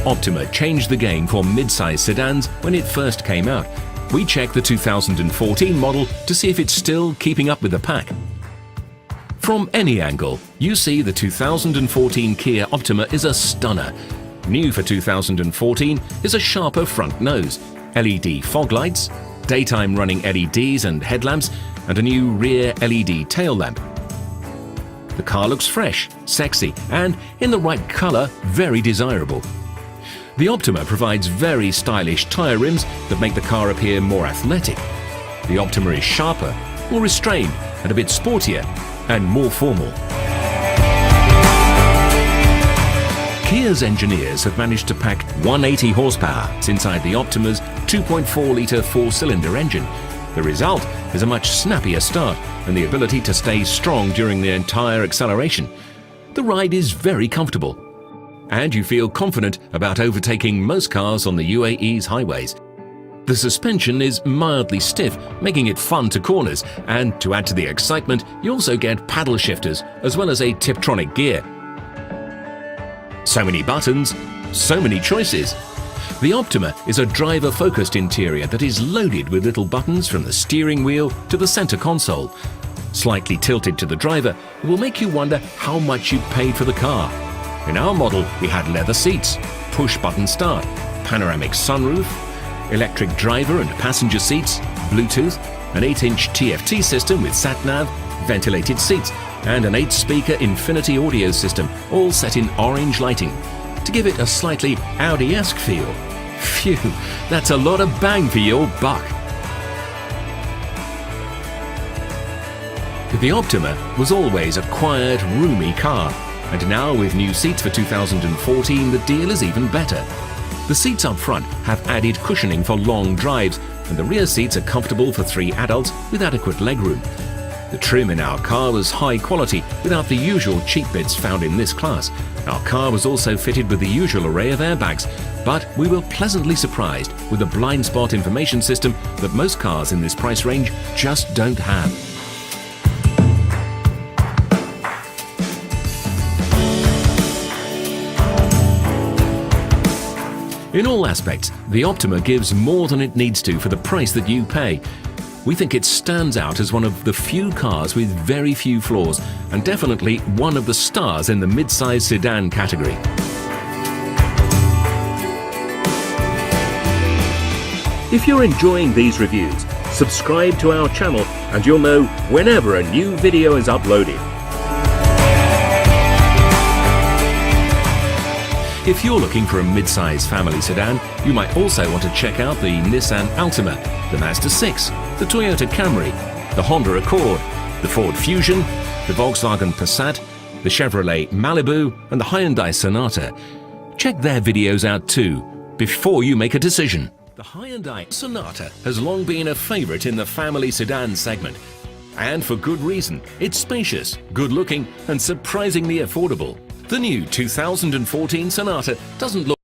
Optima changed the game for mid-size sedans when it first came out. We checked the 2014 model to see if it's still keeping up with the pack. From any angle, you see the 2014 Kia Optima is a stunner. New for 2014 is a sharper front nose, LED fog lights, daytime running LEDs and headlamps, and a new rear LED tail lamp. The car looks fresh, sexy, and in the right color, very desirable. The Optima provides very stylish tire rims that make the car appear more athletic. The Optima is sharper, more restrained, and a bit sportier, and more formal. Kia's engineers have managed to pack 180 horsepower inside the Optima's 2.4-litre four-cylinder engine. The result is a much snappier start and the ability to stay strong during the entire acceleration. The ride is very comfortable, and you feel confident about overtaking most cars on the UAE's highways. The suspension is mildly stiff, making it fun to corners, and to add to the excitement, you also get paddle shifters as well as a Tiptronic gear. So many buttons, so many choices. The Optima is a driver-focused interior that is loaded with little buttons from the steering wheel to the center console. Slightly tilted to the driver, it will make you wonder how much you paid for the car. In our model, we had leather seats, push-button start, panoramic sunroof, electric driver and passenger seats, Bluetooth, an 8-inch TFT system with sat-nav, ventilated seats, and an 8-speaker Infinity audio system, all set in orange lighting, to give it a slightly Audi-esque feel. Phew, that's a lot of bang for your buck. The Optima was always a quiet, roomy car, and now with new seats for 2014, the deal is even better. The seats up front have added cushioning for long drives, and the rear seats are comfortable for 3 adults with adequate legroom. The trim in our car was high quality without the usual cheap bits found in this class. Our car was also fitted with the usual array of airbags, but we were pleasantly surprised with the blind spot information system that most cars in this price range just don't have. In all aspects, the Optima gives more than it needs to for the price that you pay. We think it stands out as one of the few cars with very few flaws, and definitely one of the stars in the mid-size sedan category. If you're enjoying these reviews, subscribe to our channel and you'll know whenever a new video is uploaded. If you're looking for a mid-size family sedan, you might also want to check out the Nissan Altima, the Mazda 6, the Toyota Camry, the Honda Accord, the Ford Fusion, the Volkswagen Passat, the Chevrolet Malibu, and the Hyundai Sonata. Check their videos out too, before you make a decision. The Hyundai Sonata has long been a favorite in the family sedan segment. And for good reason. It's spacious, good-looking, and surprisingly affordable. The new 2014 Sonata doesn't look